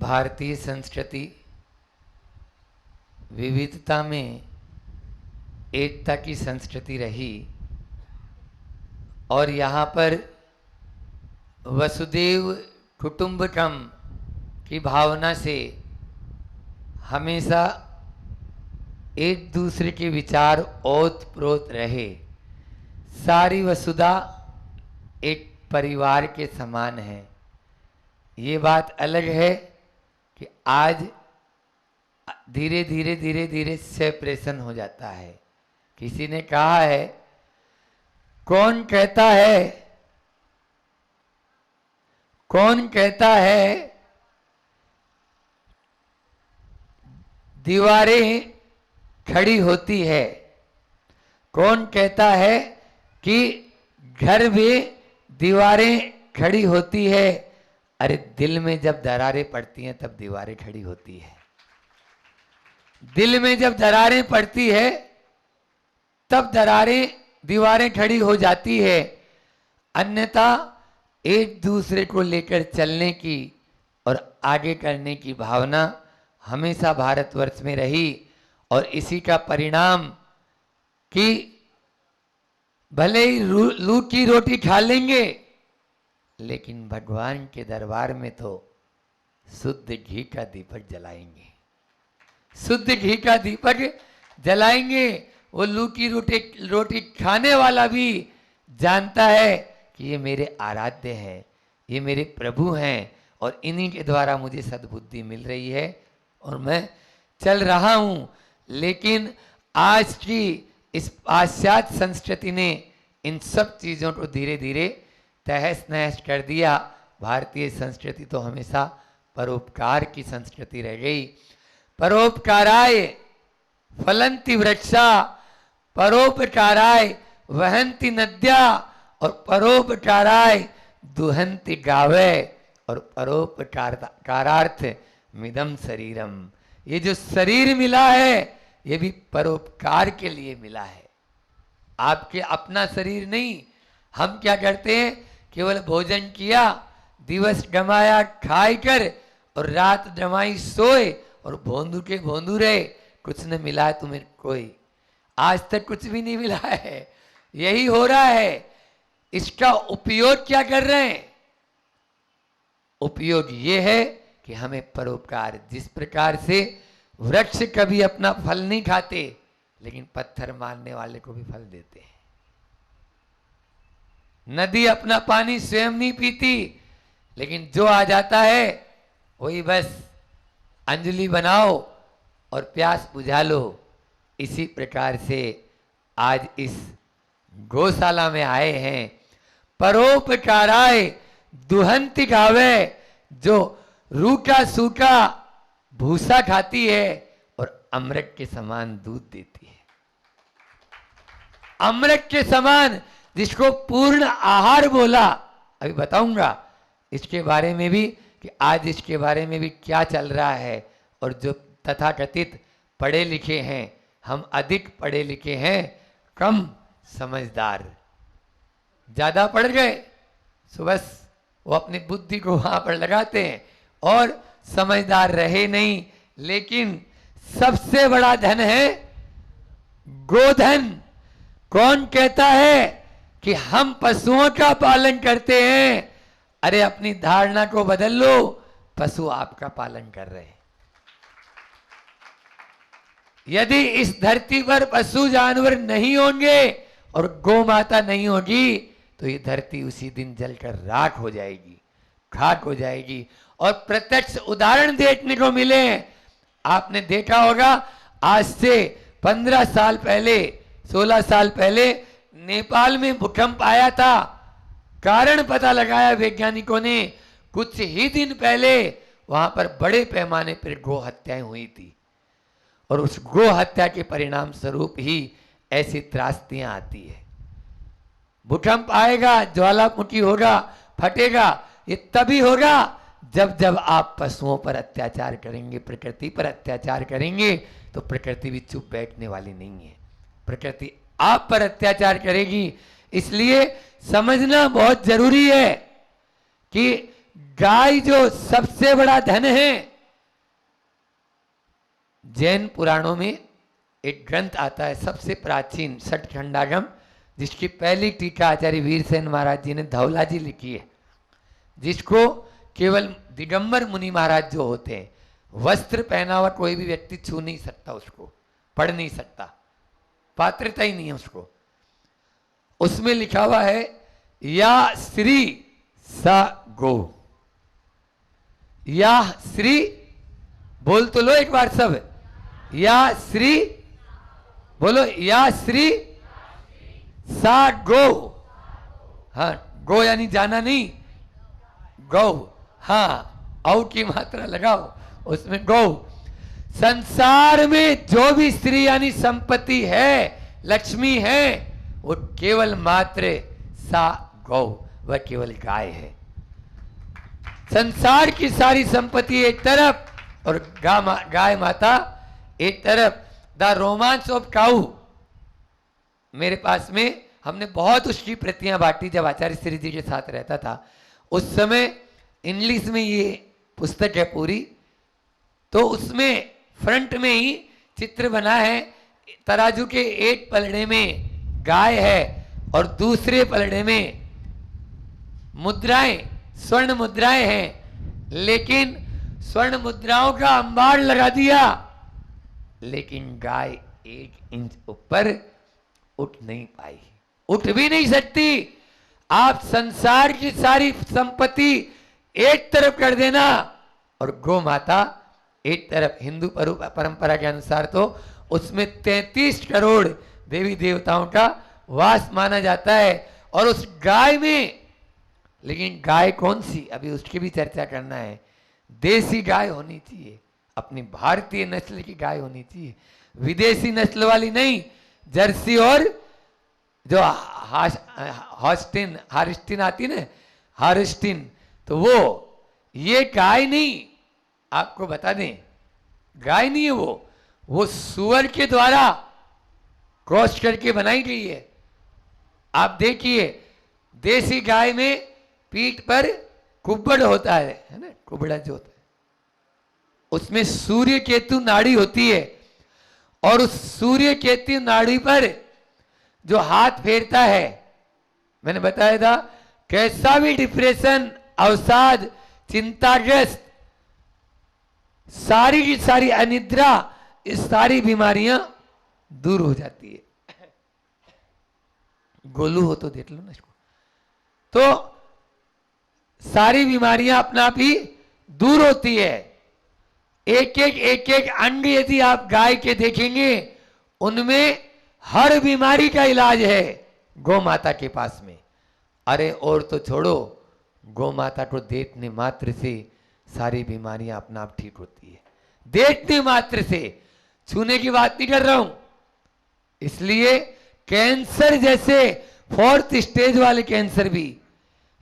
भारतीय संस्कृति विविधता में एकता की संस्कृति रही और यहाँ पर वसुदेव कुटुंबकम की भावना से हमेशा एक दूसरे के विचार ओत प्रोत रहे। सारी वसुधा एक परिवार के समान है। ये बात अलग है कि आज धीरे धीरे सेपरेशन हो जाता है। किसी ने कहा है, कौन कहता है दीवारें खड़ी होती है, कौन कहता है कि घर में दीवारें खड़ी होती है। अरे दिल में जब दरारें पड़ती हैं तब दीवारें खड़ी होती है। दिल में जब दरारें पड़ती है तब दीवारें खड़ी हो जाती है। अन्यथा एक दूसरे को लेकर चलने की और आगे करने की भावना हमेशा भारतवर्ष में रही और इसी का परिणाम कि भले ही लूटी रोटी खा लेंगे लेकिन भगवान के दरबार में तो शुद्ध घी का दीपक जलाएंगे, शुद्ध घी का दीपक जलाएंगे। वो लूटी रोटी खाने वाला भी जानता है कि ये मेरे आराध्य हैं, ये मेरे प्रभु हैं और इन्हीं के द्वारा मुझे सद्बुद्धि मिल रही है और मैं चल रहा हूं। लेकिन आज की इस पाश्चात्य संस्कृति ने इन सब चीज़ों को धीरे धीरे तहस नहस कर दिया। भारतीय संस्कृति तो हमेशा परोपकार की संस्कृति रह गई। परोपकाराय फलंति वृक्षा, परोपकाराय वहंति नद्या और परोपकाराय दुहंति गावे और परोपकारार्थ मिदम शरीरम। ये जो शरीर मिला है ये भी परोपकार के लिए मिला है, आपके अपना शरीर नहीं। हम क्या करते हैं, केवल भोजन किया, दिवस गमाया खाई कर और रात जमाई सोए और भोंदू के भोंदू रहे, कुछ न मिला है तुम्हें कोई, आज तक कुछ भी नहीं मिला है। यही हो रहा है। इसका उपयोग क्या कर रहे हैं? उपयोग ये है कि हमें परोपकार, जिस प्रकार से वृक्ष कभी अपना फल नहीं खाते लेकिन पत्थर मारने वाले को भी फल देते हैं, नदी अपना पानी स्वयं नहीं पीती लेकिन जो आ जाता है वही बस अंजलि बनाओ और प्यास बुझा लो। इसी प्रकार से आज इस गौशाला में आए हैं। परोपकाराय दुहंति गावे, जो रूखा सूखा भूसा खाती है और अमृत के समान दूध देती है। अमृत के समान, जिसको पूर्ण आहार बोला। अभी बताऊंगा इसके बारे में भी कि आज इसके बारे में भी क्या चल रहा है। और जो तथाकथित पढ़े लिखे हैं, हम अधिक पढ़े लिखे हैं, कम समझदार। ज्यादा पढ़ गए तो बस वो अपनी बुद्धि को वहां पर लगाते हैं और समझदार रहे नहीं। लेकिन सबसे बड़ा धन है गोधन। कौन कहता है कि हम पशुओं का पालन करते हैं? अरे अपनी धारणा को बदल लो, पशु आपका पालन कर रहे हैं। यदि इस धरती पर पशु जानवर नहीं होंगे और गौ माता नहीं होगी तो ये धरती उसी दिन जलकर राख हो जाएगी, खाक हो जाएगी। और प्रत्यक्ष उदाहरण देखने को मिले। आपने देखा होगा आज से 15 साल पहले, 16 साल पहले नेपाल में भूकंप आया था। कारण पता लगाया वैज्ञानिकों ने। कुछ ही दिन पहले वहां पर बड़े पैमाने पर गौ हत्याएं हुई थी और उस गौ हत्या के परिणाम स्वरूप ही ऐसी त्रासदियां आती है। भूकंप आएगा, ज्वालामुखी होगा, फटेगा, ये तभी होगा जब आप पशुओं पर अत्याचार करेंगे, प्रकृति पर अत्याचार करेंगे। तो प्रकृति भी चुप बैठने वाली नहीं है, प्रकृति आप पर अत्याचार करेगी। इसलिए समझना बहुत जरूरी है कि गाय जो सबसे बड़ा धन है, जैन पुराणों में एक ग्रंथ आता है सबसे प्राचीन षटखंडागम, जिसकी पहली टीका आचार्य वीरसेन महाराज जी ने धौला जी लिखी है, जिसको केवल दिगंबर मुनि महाराज जो होते हैं, वस्त्र पहना हुआ कोई भी व्यक्ति छू नहीं सकता, उसको पढ़ नहीं सकता, पात्रता ही नहीं है उसको। उसमें लिखा हुआ है या श्री सा गो, या श्री, बोल तो लो एक बार सब, या श्री बोलो, या श्री सा गो। हाँ, गो यानी जाना नहीं, गौ, हाँ औ की मात्रा लगाओ उसमें, गौ। संसार में जो भी स्त्री यानी संपत्ति है, लक्ष्मी है, वो केवल मात्र सा गौ, वह केवल गाय है। संसार की सारी संपत्ति एक तरफ और गाय माता एक तरफ। द रोमांस ऑफ काऊ, मेरे पास में हमने बहुत उसकी प्रतियां बांटी जब आचार्य श्री जी के साथ रहता था। उस समय इंग्लिश में ये पुस्तक है पूरी, तो उसमें फ्रंट में ही चित्र बना है, तराजू के एक पलड़े में गाय है और दूसरे पलड़े में मुद्राएं, स्वर्ण मुद्राएं हैं, लेकिन स्वर्ण मुद्राओं का अंबार लगा दिया, लेकिन गाय 1 इंच ऊपर उठ नहीं पाई, उठ भी नहीं सकती। आप संसार की सारी संपत्ति एक तरफ कर देना और गौ माता एक तरफ। हिंदू परंपरा के अनुसार तो उसमें 33 करोड़ देवी देवताओं का वास माना जाता है, और उस गाय में, लेकिन गाय कौन सी, अभी उसकी भी चर्चा करना है। देसी गाय होनी चाहिए, अपनी भारतीय नस्ल की गाय होनी चाहिए, विदेशी नस्ल वाली नहीं। जर्सी और जो हार्स्टिन आती ना, हार्स्टिन, तो वो, ये गाय नहीं, आपको बता दें गाय नहीं है वो सुअर के द्वारा क्रॉस करके बनाई गई है। आप देखिए, देसी गाय में पीठ पर कुब्बड़ होता है ना, कुबड़ा जो होता है, उसमें सूर्य केतु नाड़ी होती है, और उस सूर्य केतु नाड़ी पर जो हाथ फेरता है, मैंने बताया था, कैसा भी डिप्रेशन, अवसाद, चिंताग्रस्त, सारी की सारी अनिद्रा, इस सारी बीमारियां दूर हो जाती है। गोलू हो तो देख लो ना इसको, तो सारी बीमारियां अपना आप ही दूर होती है। एक एक अंग यदि आप गाय के देखेंगे, उनमें हर बीमारी का इलाज है गौ माता के पास में। अरे और तो छोड़ो, गौ माता को देखने मात्र से सारी बीमारियां अपना आप ठीक होती है, देखने मात्र से, छूने की बात नहीं कर रहा हूं। इसलिए कैंसर जैसे 4th स्टेज वाले कैंसर भी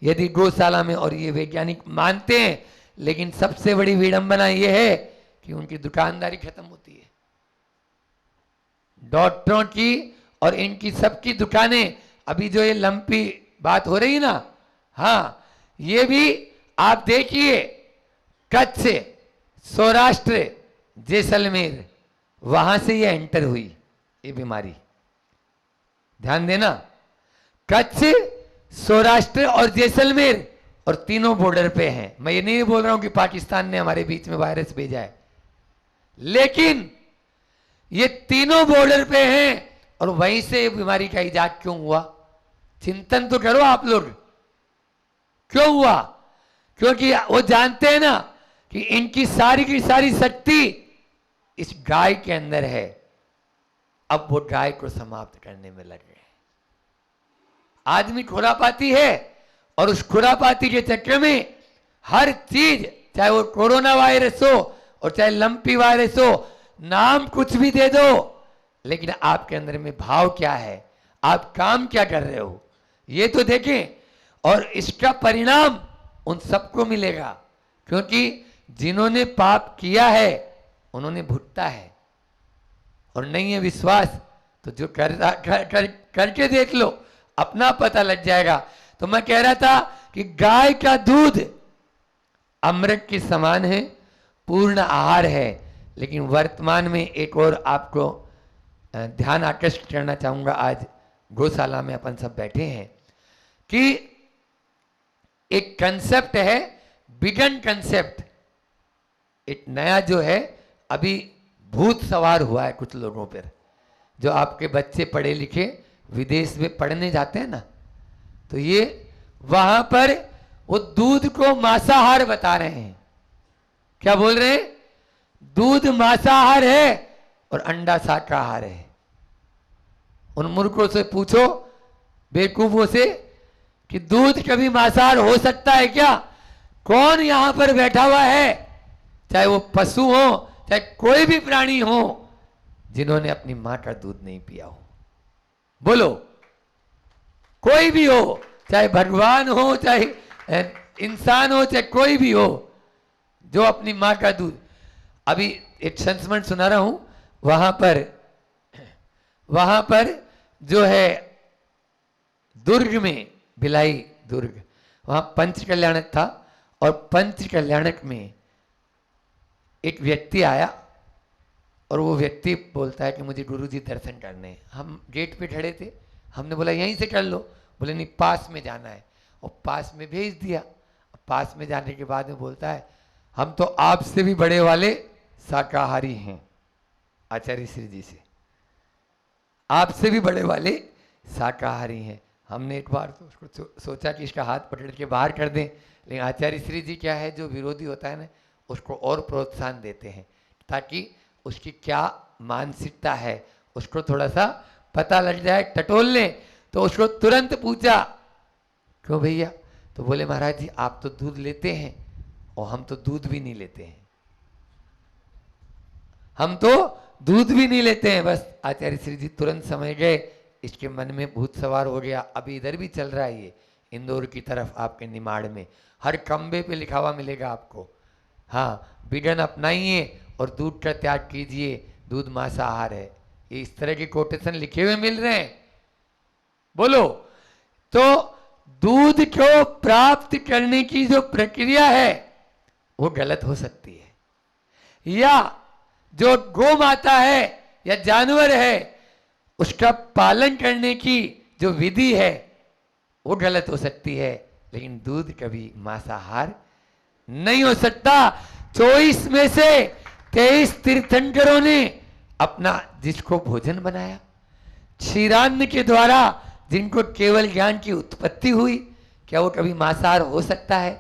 यदि गौशाला में, और ये वैज्ञानिक मानते हैं, लेकिन सबसे बड़ी विडंबना यह है कि उनकी दुकानदारी खत्म होती है। डॉक्टरों की और इनकी सबकी दुकानें, अभी जो ये लंपी बात हो रही ना, हाँ, ये भी आप देखिए, कच्छ, सौराष्ट्र, जैसलमेर, वहां से ये एंटर हुई ये बीमारी। ध्यान देना, कच्छ, सौराष्ट्र और जैसलमेर, और तीनों बॉर्डर पे हैं। मैं ये नहीं बोल रहा हूं कि पाकिस्तान ने हमारे बीच में वायरस भेजा है, लेकिन ये तीनों बॉर्डर पे हैं, और वहीं से बीमारी का इजाद क्यों हुआ? चिंतन तो करो आप लोग, क्यों हुआ? क्योंकि वो जानते हैं ना कि इनकी सारी की सारी शक्ति इस गाय के अंदर है। अब वो गाय को समाप्त करने में लगे हैं। आदमी खुरापाती है, और उस खुरापाती के चक्कर में हर चीज, चाहे वो कोरोना वायरस हो और चाहे लंपी वायरस हो, नाम कुछ भी दे दो, लेकिन आपके अंदर में भाव क्या है, आप काम क्या कर रहे हो, ये तो देखें। और इसका परिणाम उन सबको मिलेगा, क्योंकि जिन्होंने पाप किया है उन्होंने भुगता है। और नहीं है विश्वास तो जो करके देख लो, अपना पता लग जाएगा। तो मैं कह रहा था कि गाय का दूध अमृत के समान है, पूर्ण आहार है, लेकिन वर्तमान में एक और आपको ध्यान आकर्षित करना चाहूंगा। आज गौशाला में अपन सब बैठे हैं कि एक कंसेप्ट है बिगन कंसेप्ट, एक नया जो है अभी भूत सवार हुआ है कुछ लोगों पर। जो आपके बच्चे पढ़े लिखे विदेश में पढ़ने जाते हैं ना, तो ये वहां पर वो दूध को मांसाहार बता रहे हैं। क्या बोल रहे हैं? दूध मांसाहार है और अंडा शाकाहार है। उन मूर्खों से पूछो, बेवकूफों से, कि दूध कभी मांसाहार हो सकता है क्या? कौन यहां पर बैठा हुआ है, चाहे वो पशु हो चाहे कोई भी प्राणी हो, जिन्होंने अपनी मां का दूध नहीं पिया हो? बोलो। कोई भी हो, चाहे भगवान हो चाहे इंसान हो चाहे कोई भी हो, जो अपनी मां का दूध। अभी एक संस्मरण सुना रहा हूं, वहां पर जो है दुर्ग में, भिलाई दुर्ग, वहां पंच कल्याणक था और पंच कल्याणक में एक व्यक्ति आया और वो व्यक्ति बोलता है कि मुझे गुरुजी दर्शन करने हैं। हम गेट पे खड़े थे, हमने बोला यहीं से कर लो। बोले नहीं, पास में जाना है। और पास में भेज दिया। पास में जाने के बाद में बोलता है, हम तो आपसे भी बड़े वाले शाकाहारी हैं, आचार्य श्री जी से, आपसे भी बड़े वाले शाकाहारी हैं। हमने एक बार तो उसको सोचा कि इसका हाथ पकड़ के बाहर कर दें, लेकिन आचार्य श्री जी क्या है, जो विरोधी होता है ना, उसको और प्रोत्साहन देते हैं ताकि उसकी क्या मानसिकता है उसको थोड़ा सा पता लग जाए, टटोल ले। तो उसको तुरंत पूछा, क्यों भैया? तो बोले महाराज जी आप तो दूध लेते हैं और हम तो दूध भी नहीं लेते हैं, हम तो दूध भी नहीं लेते हैं। बस आचार्य श्री जी तुरंत समझ गए इसके मन में भूत सवार हो गया। अभी इधर भी चल रहा है ये, इंदौर की तरफ आपके निमाड़ में हर खंबे पे लिखा हुआ मिलेगा आपको, हाँ विगन अपनाइए और दूध का त्याग कीजिए, दूध मांसाहार है। ये इस तरह के कोटेशन लिखे हुए मिल रहे हैं। बोलो। तो दूध को प्राप्त करने की जो प्रक्रिया है वो गलत हो सकती है, या जो गौ माता है या जानवर है उसका पालन करने की जो विधि है वो गलत हो सकती है, लेकिन दूध कभी मांसाहार नहीं हो सकता। 24 में से 23 तीर्थंकरों ने अपना जिसको भोजन बनाया, क्षीरान्न के द्वारा जिनको केवल ज्ञान की उत्पत्ति हुई, क्या वो कभी मांसाहार हो सकता है?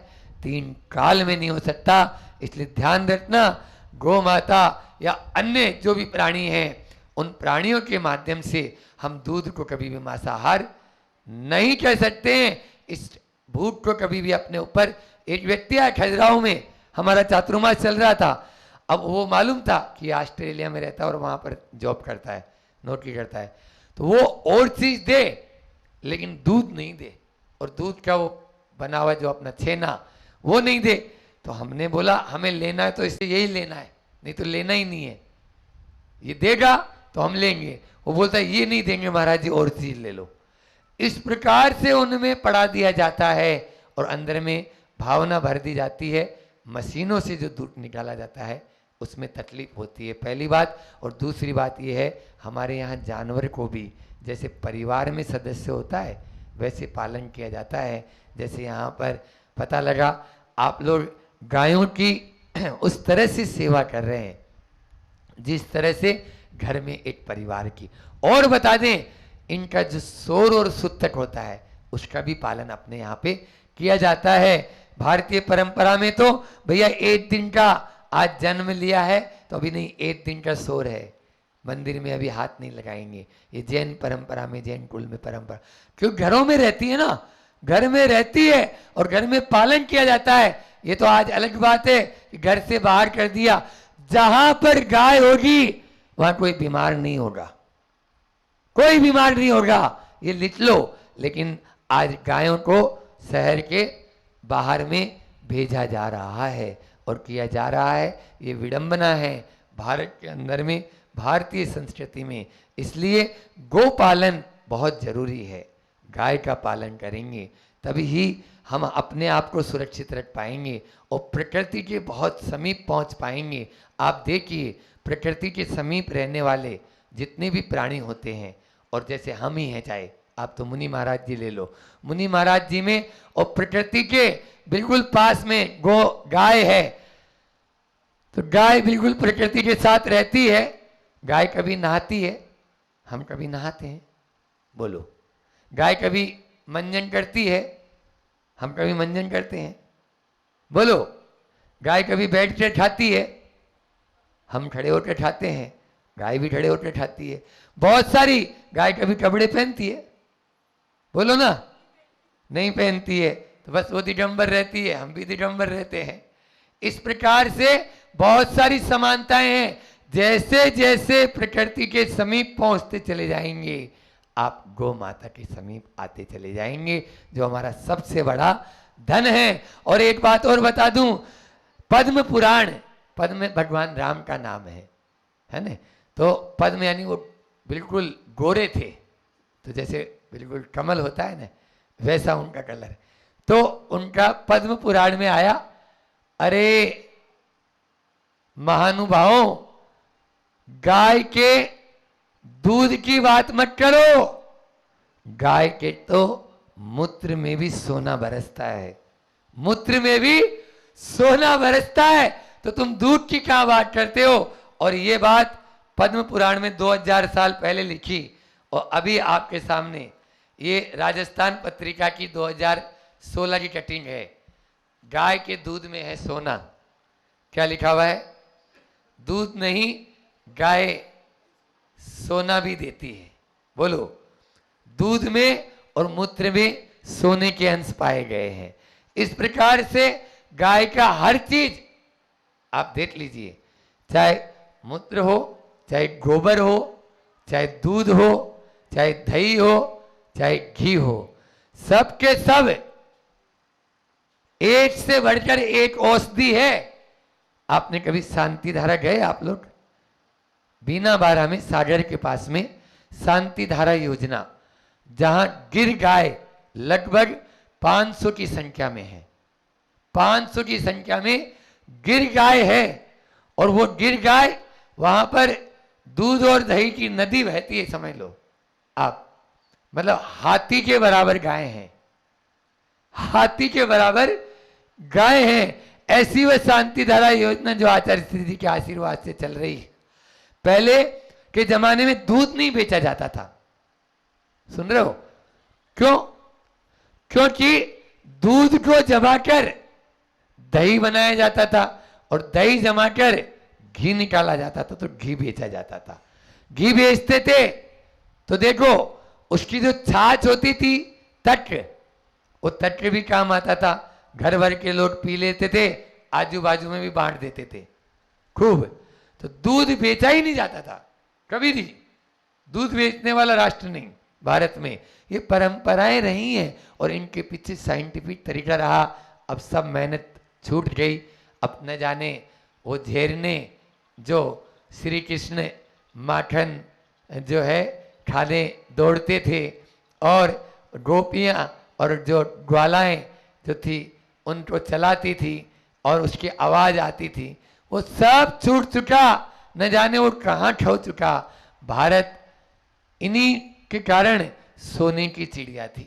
3 काल में नहीं हो सकता। इसलिए ध्यान रखना, गौ माता या अन्य जो भी प्राणी हैं, उन प्राणियों के माध्यम से हम दूध को कभी भी मांसाहार नहीं कह सकते हैं। इस भूख को कभी भी अपने ऊपर, एक व्यक्ति आया खजुराहो में, हमारा चातुर्मास चल रहा था। अब वो मालूम था कि ऑस्ट्रेलिया में रहता है और वहां पर जॉब करता है, नौकरी करता है, तो वो और चीज दे लेकिन दूध नहीं दे, और दूध का वो बना हुआ जो अपना छेना वो नहीं दे। तो हमने बोला हमें लेना है तो इससे यही लेना है, नहीं तो लेना ही नहीं है, ये देगा तो हम लेंगे। वो बोलता है ये नहीं देंगे महाराज जी, और चीज ले लो। इस प्रकार से उनमें पढ़ा दिया जाता है और अंदर में भावना भर दी जाती है। मशीनों से जो दूध निकाला जाता है उसमें तकलीफ होती है, पहली बात। और दूसरी बात ये है, हमारे यहाँ जानवर को भी जैसे परिवार में सदस्य होता है वैसे पालन किया जाता है। जैसे यहाँ पर पता लगा आप लोग गायों की उस तरह से सेवा कर रहे हैं जिस तरह से घर में एक परिवार की। और बता दें, इनका जो शोर और सूतक होता है उसका भी पालन अपने यहाँ पे किया जाता है। भारतीय परंपरा में तो भैया 1 दिन का आज जन्म लिया है तो अभी नहीं, 1 दिन का शोर है, मंदिर में अभी हाथ नहीं लगाएंगे। ये जैन परंपरा में, जैन कुल में परंपरा, क्यों घरों में रहती है ना, घर में रहती है और घर में पालन किया जाता है। ये तो आज अलग बात है कि घर से बाहर कर दिया। जहां पर गाय होगी वहां कोई बीमार नहीं होगा, कोई बीमार नहीं होगा, ये लिख लो। लेकिन आज गायों को शहर के बाहर में भेजा जा रहा है और किया जा रहा है। ये विडंबना है भारत के अंदर में, भारतीय संस्कृति में। इसलिए गौ पालन बहुत जरूरी है। गाय का पालन करेंगे तभी ही हम अपने आप को सुरक्षित रख पाएंगे और प्रकृति के बहुत समीप पहुंच पाएंगे। आप देखिए, प्रकृति के समीप रहने वाले जितने भी प्राणी होते हैं, और जैसे हम ही हैं, चाहे आप तो मुनि महाराज जी ले लो, मुनि महाराज जी में और प्रकृति के बिल्कुल पास में गाय है, तो गाय बिल्कुल प्रकृति के साथ रहती है। गाय कभी नहाती है, हम कभी नहाते हैं, बोलो। गाय कभी मंजन करती है, हम कभी मंजन करते हैं, बोलो। गाय कभी बैठ कर खाती है, हम खड़े होकर खाते हैं, गाय भी खड़े होकर खाती है। बहुत सारी गाय कभी कपड़े पहनती है, बोलो ना, नहीं पहनती है, तो बस वो दिगंबर रहती है, हम भी दिगंबर रहते हैं। इस प्रकार से बहुत सारी समानताएं हैं। जैसे जैसे प्रकृति के समीप पहुंचते चले जाएंगे, आप गौ माता के समीप आते चले जाएंगे, जो हमारा सबसे बड़ा धन है। और एक बात और बता दूं, पद्म पुराण, पद्म भगवान राम का नाम है ना। तो पद्म यानी वो बिल्कुल गोरे थे, तो जैसे बिल्कुल कमल होता है ना, वैसा उनका कलर। तो उनका पद्म पुराण में आया, अरे महानुभावों, गाय के दूध की बात मत करो, गाय के तो मूत्र में भी सोना बरसता है, मूत्र में भी सोना बरसता है, तो तुम दूध की क्या बात करते हो। और ये बात पद्म पुराण में 2000 साल पहले लिखी, और अभी आपके सामने ये राजस्थान पत्रिका की 2016 की कटिंग है। गाय के दूध में है सोना, क्या लिखा हुआ है? दूध नहीं, गाय सोना भी देती है, बोलो। दूध में और मूत्र में सोने के अंश पाए गए हैं। इस प्रकार से गाय का हर चीज आप देख लीजिए, चाहे मूत्र हो, चाहे गोबर हो, चाहे दूध हो, चाहे दही हो, चाहे घी हो, सब के सब एक से बढ़कर एक औषधि है। आपने कभी शांति धारा गए आप लोग? बीना बारा में, सागर के पास में शांति धारा योजना, जहां गिर गाय लगभग 500 की संख्या में है, 500 की संख्या में गिर गाय है। और वो गिर गाय, वहां पर दूध और दही की नदी बहती है, समझ लो आप, मतलब हाथी के बराबर गाय हैं, हाथी के बराबर गाय हैं। ऐसी वह शांति धारा योजना जो आचार्य श्री जी के आशीर्वाद से चल रही है। पहले के जमाने में दूध नहीं बेचा जाता था, सुन रहे हो? क्यों? क्योंकि दूध को जमाकर दही बनाया जाता था, और दही जमाकर घी निकाला जाता था, तो घी बेचा जाता था। घी बेचते थे तो देखो, उसकी जो छाछ होती थी, तक्र, वो तक्र भी काम आता था। घर भर के लोग पी लेते थे, आजू बाजू में भी बांट देते थे खूब। तो दूध बेचा ही नहीं जाता था कभी भी, दूध बेचने वाला राष्ट्र नहीं भारत में। ये परंपराएं रही हैं, और इनके पीछे साइंटिफिक तरीका रहा। अब सब मेहनत छूट गई। अब न जाने वो झेरने जो श्री कृष्ण माखन जो है खाने दौड़ते थे, और गोपियां और जो ग्वालाएं जो थी उनको चलाती थी, और उसकी आवाज आती थी, वो सब छूट चुका। न जाने वो कहाँ खो चुका। भारत इन्हीं के कारण सोने की चिड़िया थी,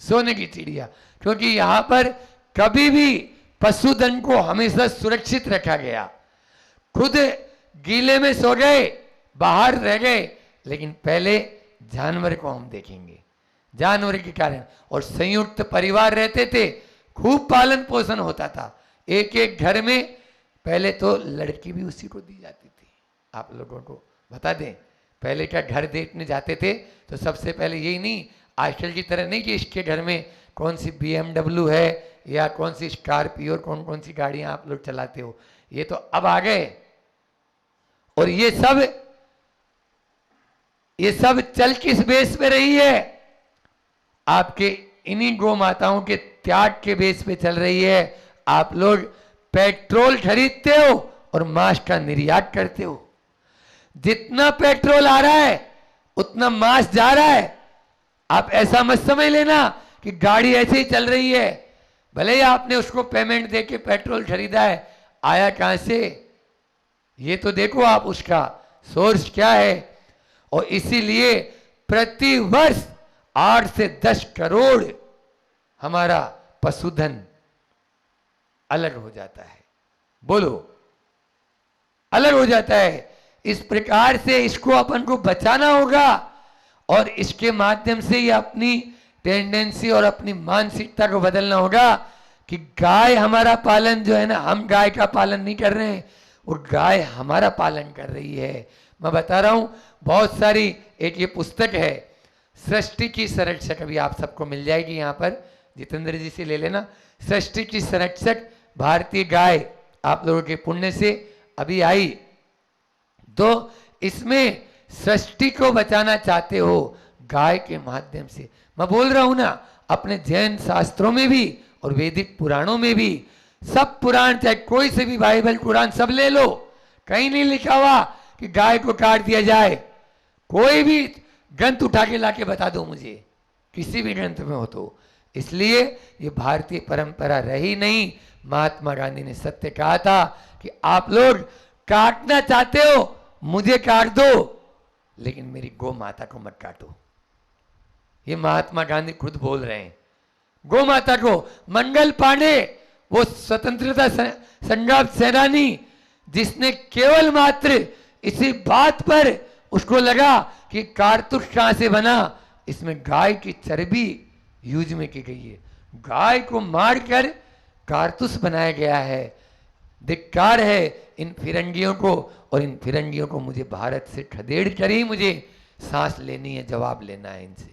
सोने की चिड़िया। क्योंकि यहाँ पर कभी भी पशुधन को हमेशा सुरक्षित रखा गया। खुद गीले में सो गए, बाहर रह गए, लेकिन पहले जानवर को हम देखेंगे, जानवर के कारण। और संयुक्त परिवार रहते थे, खूब पालन पोषण होता था। एक एक घर में पहले तो लड़की भी उसी को दी जाती थी। आप लोगों को बता दें, पहले क्या घर देखने जाते थे तो सबसे पहले यही नहीं, आजकल की तरह नहीं कि इसके घर में कौन सी BMW है या कौन सी स्कॉर्पियो, कौन कौन सी गाड़ियां आप लोग चलाते हो, ये तो अब आ गए। और ये सब चल किस बेस पे रही है? आपके इन्हीं गौ माताओं के त्याग के बेस पे चल रही है। आप लोग पेट्रोल खरीदते हो और मांस का निर्यात करते हो। जितना पेट्रोल आ रहा है उतना मांस जा रहा है। आप ऐसा मत समझ लेना कि गाड़ी ऐसे ही चल रही है। भले ही आपने उसको पेमेंट देके पेट्रोल खरीदा है, आया कहां से, ये तो देखो आप, उसका सोर्स क्या है। और इसीलिए प्रति वर्ष 8 से 10 करोड़ हमारा पशुधन अलग हो जाता है। बोलो, अलग हो जाता है। इस प्रकार से इसको अपन को बचाना होगा और इसके माध्यम से ये अपनी टेंडेंसी और अपनी मानसिकता को बदलना होगा कि गाय हमारा पालन जो है ना, हम गाय का पालन नहीं कर रहे हैं, वो गाय हमारा पालन कर रही है। मैं बता रहा हूं, बहुत सारी, एक ये पुस्तक है सृष्टि की संरक्षक, अभी आप सबको मिल जाएगी यहाँ पर, जितेंद्र जी से ले लेना। सृष्टि की संरक्षक भारतीय गाय आप लोगों के पुण्य से अभी आई। तो इसमें सृष्टि को बचाना चाहते हो गाय के माध्यम से। मैं बोल रहा हूं ना, अपने जैन शास्त्रों में भी और वैदिक पुराणों में भी, सब पुराण, चाहे कोई से भी बाइबल कुरान सब ले लो, कहीं नहीं लिखा हुआ कि गाय को काट दिया जाए। कोई भी ग्रंथ उठा के लाके बता दो मुझे, किसी भी ग्रंथ में हो तो। इसलिए ये भारतीय परंपरा रही नहीं। महात्मा गांधी ने सत्य कहा था कि आप लोग काटना चाहते हो, मुझे काट दो, लेकिन मेरी गौ माता को मत काटो। ये महात्मा गांधी खुद बोल रहे हैं। गौ माता को, मंगल पांडे वो स्वतंत्रता संग्राम सेनानी, जिसने केवल मात्र इसी बात पर उसको लगा कि कारतूस कहां से बना, इसमें गाय की चर्बी यूज में की गई है, गाय को मारकर कारतूस बनाया गया है। धिक्कार है इन फिरंगियों को, और इन फिरंगियों को मुझे भारत से खदेड़ कर ही मुझे सांस लेनी है, जवाब लेना है इनसे।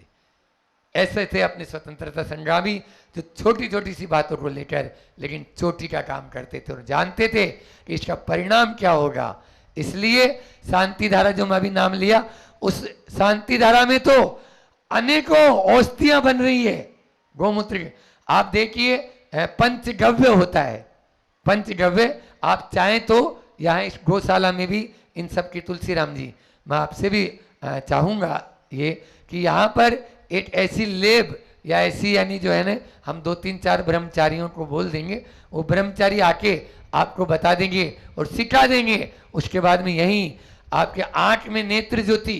ऐसे थे अपने स्वतंत्रता संग्रामी, जो छोटी छोटी सी बातों को लेकर लेकिन चोटी का काम करते थे और जानते थे कि इसका परिणाम क्या होगा। इसलिए शांति धारा, जो मैं अभी नाम लिया, उस शांति धारा में तो अनेकों औषधियां बन रही है गौमूत्र के। आप देखिए, पंचगव्य होता है, पंचगव्य। आप चाहें तो यहाँ इस गौशाला में भी इन सब की, तुलसीराम जी, मैं आपसे भी चाहूँगा ये कि यहाँ पर एक ऐसी लेब या ऐसी, यानी जो है ना, हम 2-3-4 ब्रह्मचारियों को बोल देंगे, वो ब्रह्मचारी आके आपको बता देंगे और सिखा देंगे। उसके बाद में यहीं आपके आंख में नेत्र ज्योति,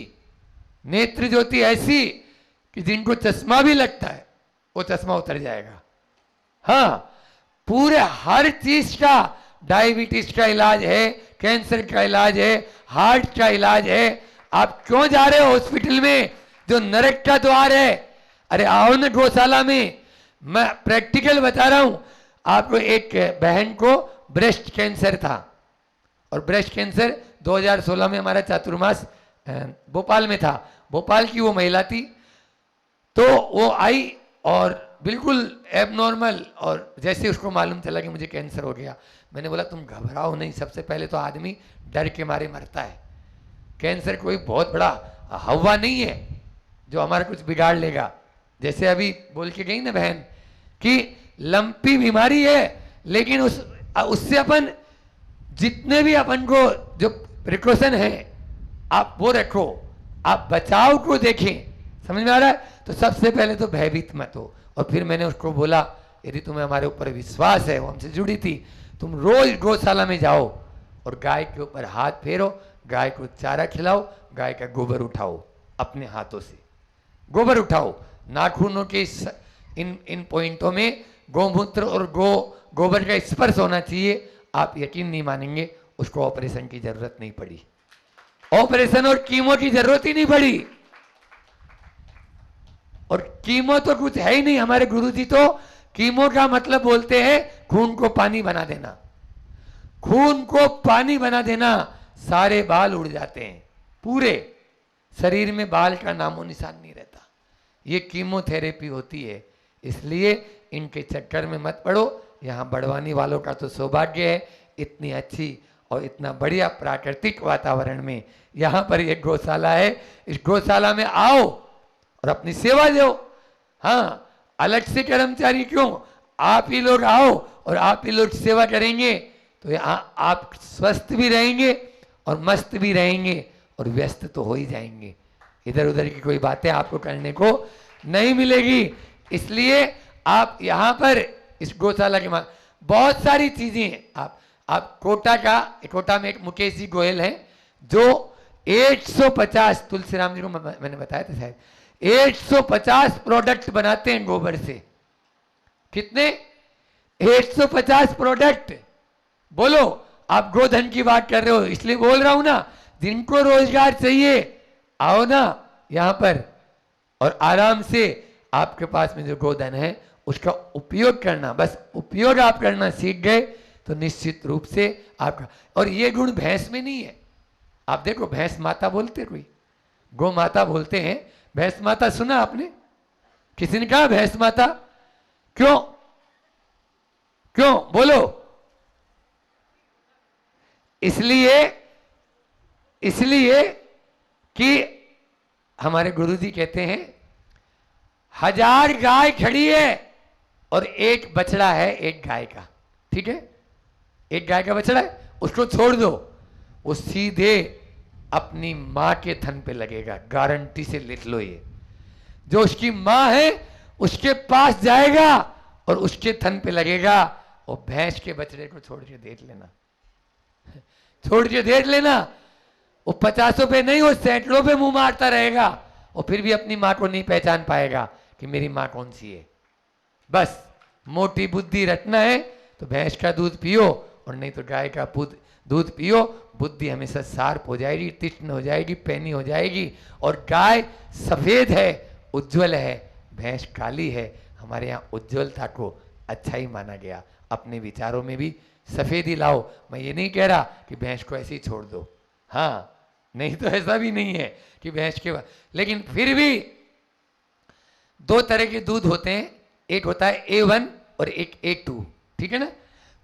नेत्र ज्योति ऐसी कि जिनको चश्मा भी लगता है वो चश्मा उतर जाएगा। हाँ, पूरे हर चीज का, डायबिटीज का इलाज है, कैंसर का इलाज है, हार्ट का इलाज है। आप क्यों जा रहे हो हॉस्पिटल में जो नरक का द्वार है? अरे आओ ना गौशाला में। मैं प्रैक्टिकल बता रहा हूं आपको। एक बहन को ब्रेस्ट कैंसर था, और ब्रेस्ट कैंसर 2016 में हमारा चातुर्मास भोपाल में था। भोपाल की वो महिला थी, तो वो आई और बिल्कुल एबनॉर्मल, और जैसे उसको मालूम चला कि मुझे कैंसर हो गया, मैंने बोला तुम घबराओ नहीं, सबसे पहले तो आदमी डर के मारे मरता है। कैंसर कोई बहुत बड़ा हवा नहीं है जो हमारा कुछ बिगाड़ लेगा। जैसे अभी बोल के गई ना बहन कि लंपी बीमारी है, लेकिन उससे अपन जितने भी अपन को जो प्रिकॉशन है आप वो रखो, आप बचाव को देखें। समझ में आ रहा है? तो सबसे पहले तो भयभीत मत हो। और फिर मैंने उसको बोला, यदि तुम्हें हमारे ऊपर विश्वास है, वो हमसे जुड़ी थी, तुम रोज गौशाला में जाओ और गाय के ऊपर हाथ फेरो, गाय को चारा खिलाओ, गाय का गोबर उठाओ, अपने हाथों से गोबर उठाओ। नाखूनों के इन पॉइंटों में गौमूत्र और गोबर का स्पर्श होना चाहिए। आप यकीन नहीं मानेंगे, उसको ऑपरेशन की जरूरत नहीं पड़ी। ऑपरेशन और कीमो की जरूरत ही नहीं पड़ी। और कीमो तो कुछ है ही नहीं। हमारे गुरुजी तो कीमो का मतलब बोलते हैं खून को पानी बना देना। खून को पानी बना देना, सारे बाल उड़ जाते हैं, पूरे शरीर में बाल का नामो निशान नहीं रहता। ये कीमोथेरेपी होती है। इसलिए इनके चक्कर में मत पड़ो। यहाँ बड़वानी वालों का तो सौभाग्य है, इतनी अच्छी और इतना बढ़िया प्राकृतिक वातावरण में यहाँ पर एक गौशाला है। इस गौशाला में आओ और अपनी सेवा दो। हाँ, अलग से कर्मचारी क्यों, आप ही लोग आओ और आप ही लोग सेवा करेंगे तो यहाँ आप स्वस्थ भी रहेंगे और मस्त भी रहेंगे और व्यस्त तो हो ही जाएंगे। इधर उधर की कोई बातें आपको करने को नहीं मिलेगी। इसलिए आप यहाँ पर इस गौशाला के बहुत सारी चीजें हैं। आप कोटा में एक मुकेश जी गोयल हैं जो 850, तुलसीराम जी को मैंने बताया था शायद, 850 प्रोडक्ट बनाते हैं गोबर से। कितने? 850 प्रोडक्ट। बोलो, आप गोधन की बात कर रहे हो, इसलिए बोल रहा हूं ना, जिनको रोजगार चाहिए आओ ना यहां पर, और आराम से आपके पास में जो गोधन है उसका उपयोग करना। बस उपयोग आप करना सीख गए तो निश्चित रूप से आपका, और ये गुण भैंस में नहीं है। आप देखो, भैंस माता बोलते, कोई गौ माता बोलते हैं, भैंस माता सुना आपने? किसी ने कहा भैंस माता? क्यों क्यों बोलो? इसलिए कि हमारे गुरुजी कहते हैं 1000 गाय खड़ी है और एक बछड़ा है एक गाय का, ठीक है, एक गाय का बछड़ा है, उसको छोड़ दो, वो सीधे अपनी मां के थन पे लगेगा, गारंटी से लिख लो। ये जो उसकी मां है उसके पास जाएगा और उसके थन पे लगेगा। और भैंस के बछड़े को छोड़ के देख लेना, छोड़ के देख लेना, वो 50 पे नहीं, वो सैकड़ों पे मुंह मारता रहेगा और फिर भी अपनी मां को नहीं पहचान पाएगा कि मेरी मां कौन सी है। बस मोटी बुद्धि रखना है तो भैंस का दूध पियो, और नहीं तो गाय का दूध पियो। बुद्धि हमेशा शार्प हो जाएगी, तीक्ष्ण हो जाएगी, पैनी हो जाएगी। और गाय सफेद है, उज्जवल है, भैंस काली है। हमारे यहाँ उज्जवलता को अच्छा ही माना गया। अपने विचारों में भी सफेदी लाओ। मैं ये नहीं कह रहा कि भैंस को ऐसे ही छोड़ दो, हाँ, नहीं तो ऐसा भी नहीं है कि भैंस के, लेकिन फिर भी 2 तरह के दूध होते हैं, एक होता है A1 और एक A2, ठीक है ना।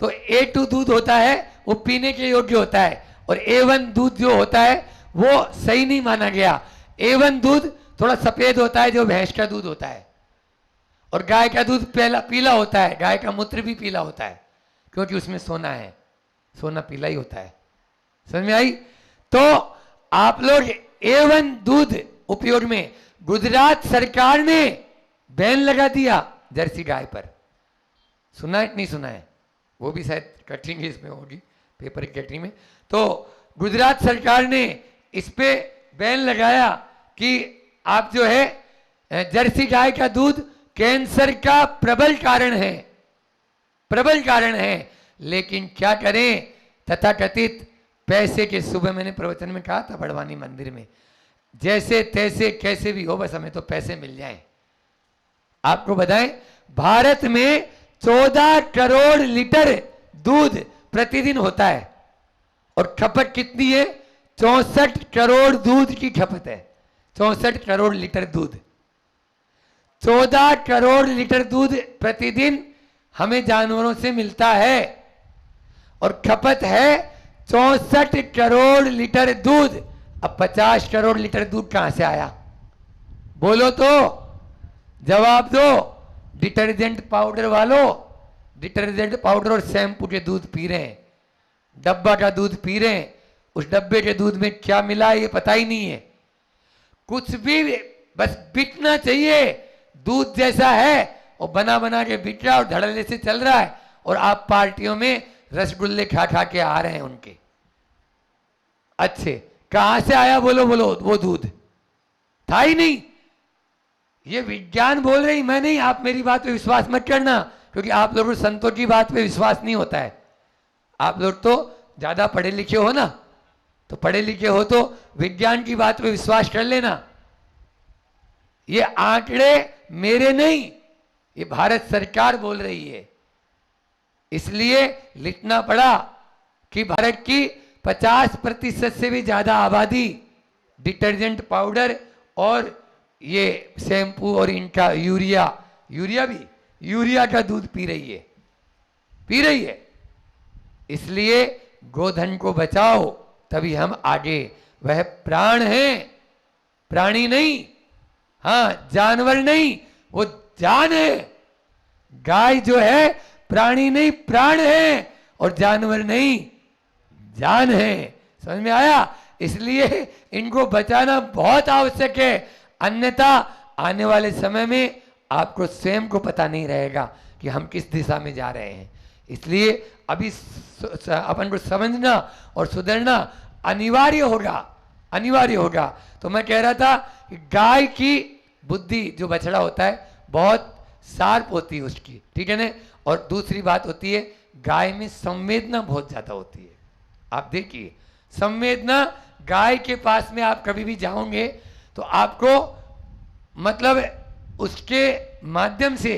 तो A2 दूध होता है वो पीने के योग्य होता है, और A1 दूध जो होता है वो सही नहीं माना गया। A1 दूध थोड़ा सफेद होता है जो भैंस का दूध होता है, और गाय का दूध पीला होता है। गाय का मूत्र भी पीला होता है क्योंकि उसमें सोना है, सोना पीला ही होता है। समझ में आई? तो आप लोग A1 दूध उपयोग में, गुजरात सरकार ने बैन लगा दिया जर्सी गाय पर। सुना है नहीं सुना है? वो भी शायद कटिंग इसमें होगी, पेपर की कटिंग में। तो गुजरात सरकार ने इस पे बैन लगाया कि आप जो है जर्सी गाय का दूध कैंसर का प्रबल कारण है, प्रबल कारण है। लेकिन क्या करें, तथाकथित पैसे के, सुबह मैंने प्रवचन में कहा था बड़वानी मंदिर में, जैसे तैसे कैसे भी हो, बस हमें तो पैसे मिल जाएं। आपको बताएं, भारत में 14 करोड़ लीटर दूध प्रतिदिन होता है, और खपत कितनी है? 64 करोड़ दूध की खपत है। 64 करोड़ लीटर दूध, 14 करोड़ लीटर दूध प्रतिदिन हमें जानवरों से मिलता है, और खपत है 64 करोड़ लीटर दूध। अब 50 करोड़ लीटर दूध कहां से आया? बोलो तो, जवाब दो। डिटर्जेंट पाउडर वालों, डिटर्जेंट पाउडर और शैम्पू के दूध पी रहे हैं, डब्बा का दूध पी रहे हैं। उस डब्बे के दूध में क्या मिला है ये पता ही नहीं है, कुछ भी, बस बिकना चाहिए। दूध जैसा है और बना बना के बिक रहा और धड़ल्ले से चल रहा है, और आप पार्टियों में रसगुल्ले खा खा के आ रहे हैं उनके। अच्छे, कहां से आया बोलो बोलो? वो दूध था ही नहीं। ये विज्ञान बोल रही, मैं नहीं। आप मेरी बात पे विश्वास मत करना, क्योंकि आप लोगों को संतों की बात पे विश्वास नहीं होता है। आप लोग तो ज्यादा पढ़े लिखे हो ना, तो पढ़े लिखे हो तो विज्ञान की बात पे विश्वास कर लेना। ये आंकड़े मेरे नहीं, ये भारत सरकार बोल रही है। इसलिए लिखना पड़ा कि भारत की 50% से भी ज्यादा आबादी डिटर्जेंट पाउडर और ये शैम्पू और इनका यूरिया का दूध पी रही है। इसलिए गोधन को बचाओ, तभी हम आगे। वह प्राण है, प्राणी नहीं, हाँ, जानवर नहीं, वो जान है। गाय जो है प्राणी नहीं, प्राण है, और जानवर नहीं, जान है। समझ में आया? इसलिए इनको बचाना बहुत आवश्यक है, अन्यथा आने वाले समय में आपको स्वयं को पता नहीं रहेगा कि हम किस दिशा में जा रहे हैं। इसलिए अभी अपन को समझना और सुधरना अनिवार्य होगा। तो मैं कह रहा था कि गाय की बुद्धि, जो बछड़ा होता है, बहुत शार्प होती है उसकी, ठीक है ना। और दूसरी बात होती है, गाय में संवेदना बहुत ज्यादा होती है। आप देखिए, संवेदना गाय के पास में आप कभी भी जाओगे तो आपको मतलब उसके माध्यम से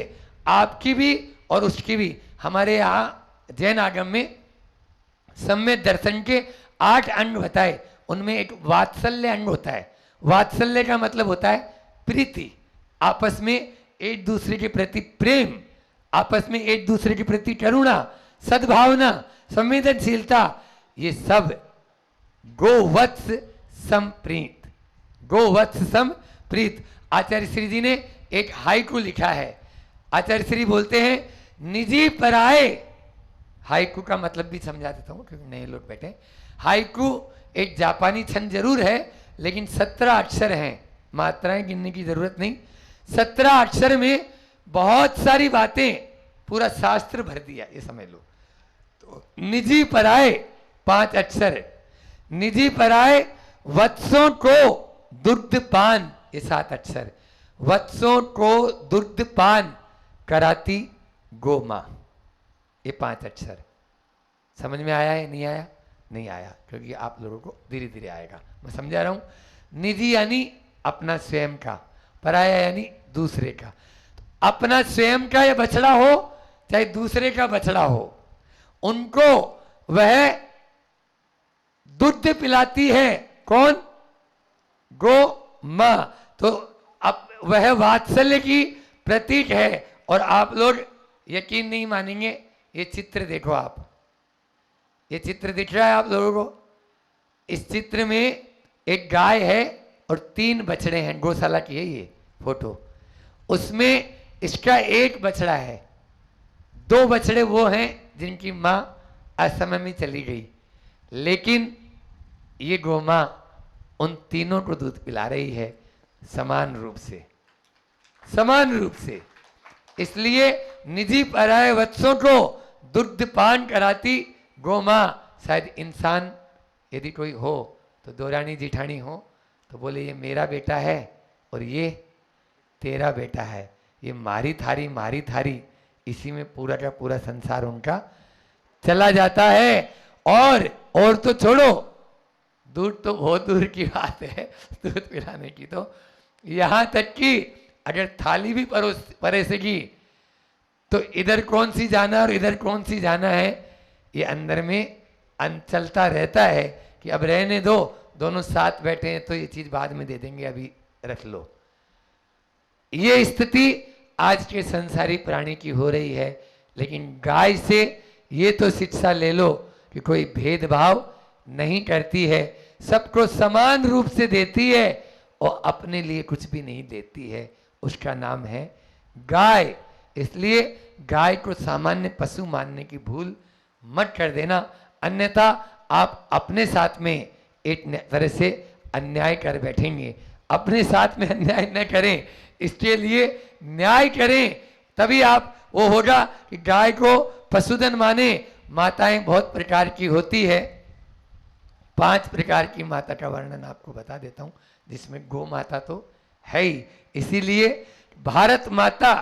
आपकी भी और उसकी भी, हमारे यहाँ जैन आगम में सम्यक दर्शन के 8 अंग बताए, उनमें एक वात्सल्य अंग होता है। वात्सल्य का मतलब होता है प्रीति, आपस में एक दूसरे के प्रति प्रेम, आपस में एक दूसरे के प्रति करुणा, सद्भावना, संवेदनशीलता, ये सब गोवत्स संप्रीत, गोवत्स संप्रीत। आचार्य श्री जी ने एक हाइकू लिखा है। आचार्य श्री बोलते हैं, निजी पराए, हाइकू का मतलब भी समझा देता हूं क्योंकि नए लोग बैठे। हाइकू एक जापानी छंद जरूर है, लेकिन 17 अक्षर हैं, मात्राएं गिनने की जरूरत नहीं। 17 अक्षर में बहुत सारी बातें, पूरा शास्त्र भर दिया, ये समझ लो। तो निजी पराए 5 अक्षर, निजी पराए वत्सों को दुग्ध पान, ये 7 अक्षर, वत्सों को दुग्ध पान कराती गो मां, ये 5 अक्षर। समझ में आया है? नहीं आया? नहीं आया, क्योंकि आप लोगों को धीरे धीरे आएगा, मैं समझा रहा हूं। निजी यानी अपना स्वयं का, पराया यानी दूसरे का। तो अपना स्वयं का या बछड़ा हो चाहे दूसरे का बछड़ा हो, उनको वह दूध पिलाती है। कौन? गो मां। तो अब वह वात्सल्य की प्रतीक है। और आप लोग यकीन नहीं मानेंगे, ये चित्र देखो आप, ये चित्र दिख रहा है आप लोगों को? इस चित्र में एक गाय है और 3 बछड़े हैं, गौशाला की है ये फोटो। उसमें इसका एक बछड़ा है, 2 बछड़े वो हैं जिनकी मां असमय में चली गई, लेकिन ये गौ मां उन तीनों को दूध पिला रही है समान रूप से, समान रूप से। इसलिए निजी पराये वत्सों को दुग्ध पान कराती गौ मां। शायद इंसान यदि कोई हो तो दौरानी जिठानी हो तो बोले ये मेरा बेटा है और ये तेरा बेटा है, ये मारी थारी, इसी में पूरा का पूरा संसार उनका चला जाता है। और तो छोड़ो, दूध तो बहुत दूर की बात है दूध पिलाने की, तो यहां तक कि अगर थाली भी परोसेगी तो इधर कौन सी जाना और इधर कौन सी जाना है, ये अंदर में चलता रहता है कि अब रहने दो, दोनों साथ बैठे हैं तो ये चीज बाद में दे देंगे, अभी रख लो। ये स्थिति आज के संसारी प्राणी की हो रही है। लेकिन गाय से ये तो शिक्षा ले लो कि कोई भेदभाव नहीं करती है, सबको समान रूप से देती है और अपने लिए कुछ भी नहीं देती है। उसका नाम है गाय। इसलिए गाय को सामान्य पशु मानने की भूल मत कर देना, अन्यथा आप अपने साथ में एक तरह से अन्याय कर बैठेंगे। अपने साथ में अन्याय न करें, इसके लिए न्याय करें, तभी आप वो होगा कि गाय को पशुधन माने। माताएं बहुत प्रकार की होती है, 5 प्रकार की माता का वर्णन आपको बता देता हूं, जिसमें गौ माता तो है ही। इसीलिए भारत माता,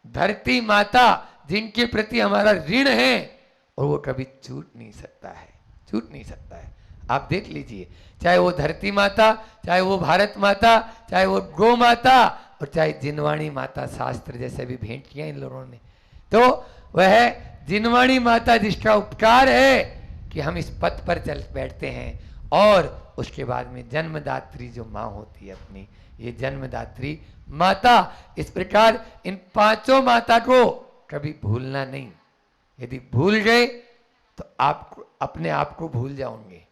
धरती माता, जिनके प्रति हमारा ऋण है, और वो कभी छूट नहीं सकता है, छूट नहीं सकता है। आप देख लीजिए, चाहे वो धरती माता, चाहे वो भारत माता, चाहे वो गौ माता, और चाहे जिनवाणी माता, शास्त्र जैसे भी भेंट किया इन लोगों ने, तो वह जिनवाणी माता जिसका उपकार है कि हम इस पथ पर चल बैठते हैं। और उसके बाद में जन्मदात्री जो माँ होती है अपनी, ये जन्मदात्री माता, इस प्रकार इन 5 माता को कभी भूलना नहीं। यदि भूल गए तो आप अपने आप को भूल जाओगे,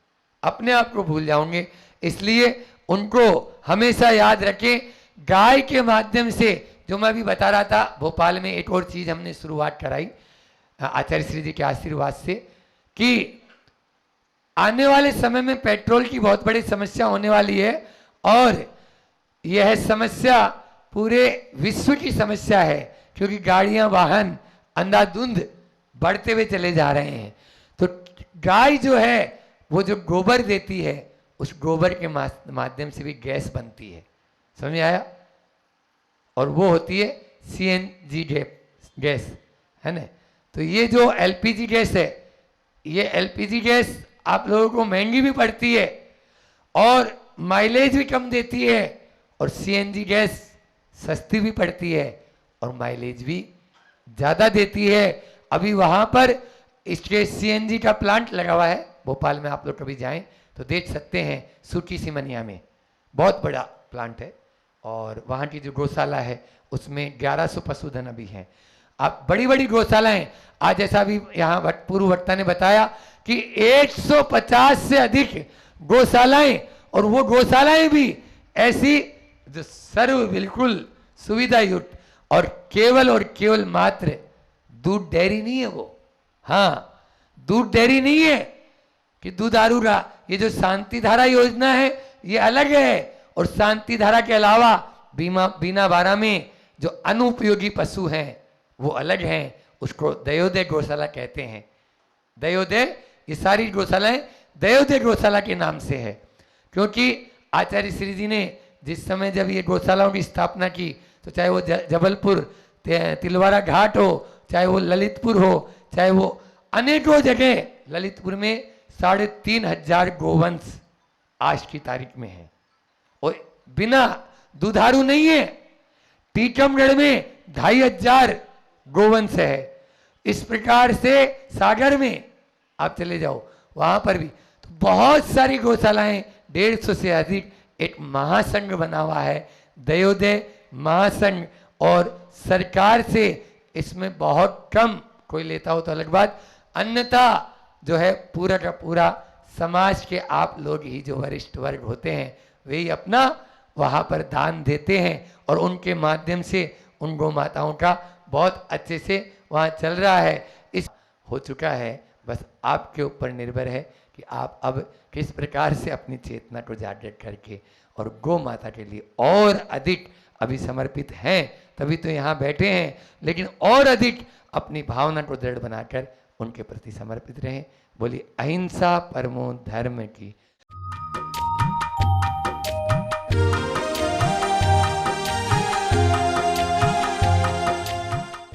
अपने आप को भूल जाओगे। इसलिए उनको हमेशा याद रखें। गाय के माध्यम से, जो मैं अभी बता रहा था, भोपाल में एक और चीज हमने शुरुआत कराई आचार्य श्री जी के आशीर्वाद से, कि आने वाले समय में पेट्रोल की बहुत बड़ी समस्या होने वाली है, और यह समस्या पूरे विश्व की समस्या है, क्योंकि गाड़ियां, वाहन अंधाधुंध बढ़ते हुए चले जा रहे हैं। तो गाय जो है वो जो गोबर देती है, उस गोबर के माध्यम से भी गैस बनती है, समझ में आया? और वो होती है CNG गैस, है ना। तो ये जो LPG गैस है, ये LPG गैस आप लोगों को महंगी भी पड़ती है और माइलेज भी कम देती है, और CNG गैस सस्ती भी पड़ती है और माइलेज भी ज़्यादा देती है। अभी वहाँ पर इसके CNG का प्लांट लगा हुआ है भोपाल में, आप लोग कभी जाएं तो देख सकते हैं, सूकी सिमनिया में बहुत बड़ा प्लांट है। और वहाँ की जो गौशाला है उसमें 1100 पशुधन अभी हैं। आप बड़ी बड़ी गौशालाएं, आज जैसा भी यहाँ पूर्व वक्ता ने बताया कि 150 से अधिक गौशालाएं, और वो गौशालाएं भी ऐसी जो सर्व बिल्कुल सुविधा युक्त, और केवल मात्र दूध डेयरी नहीं है वो। हाँ, दूध डेयरी नहीं है कि दूधारू का, ये जो शांति धारा योजना है ये अलग है, और शांति धारा के अलावा बीना बारा में जो अनुपयोगी पशु हैं वो अलग हैं, उसको दयोदय गौशाला कहते हैं। दयोदय, ये सारी गौशालाएं दयोदय गौशाला के नाम से है, क्योंकि आचार्य श्री जी ने जिस समय जब ये गौशालाओं की स्थापना की, तो चाहे वो जबलपुर तिलवारा घाट हो, चाहे वो ललितपुर हो, चाहे वो अनेकों जगह, ललितपुर में 3500 गोवंश आज की तारीख में है, और बिना दुधारू नहीं है। टीकमगढ़ में 2500 गोवंश है। इस प्रकार से सागर में आप चले जाओ, वहां पर भी तो बहुत सारी गौशालाएं, 150 से अधिक। एक महासंघ बना हुआ है, दयोदय महासंघ, और सरकार से इसमें बहुत कम कोई लेता हो तो अलग बात, अन्यथा जो है पूरा का पूरा समाज के आप लोग ही जो वरिष्ठ वर्ग होते हैं वे ही अपना वहाँ पर दान देते हैं, और उनके माध्यम से उन गौ माताओं का बहुत अच्छे से वहाँ चल रहा है। इस हो चुका है, बस आपके ऊपर निर्भर है कि आप अब किस प्रकार से अपनी चेतना को जागृत करके और गौ माता के लिए और अधिक अभी समर्पित हैं, तभी तो यहाँ बैठे हैं, लेकिन और अधिक अपनी भावना को दृढ़ बनाकर उनके प्रति समर्पित रहें। बोलिए अहिंसा परमो धर्म की।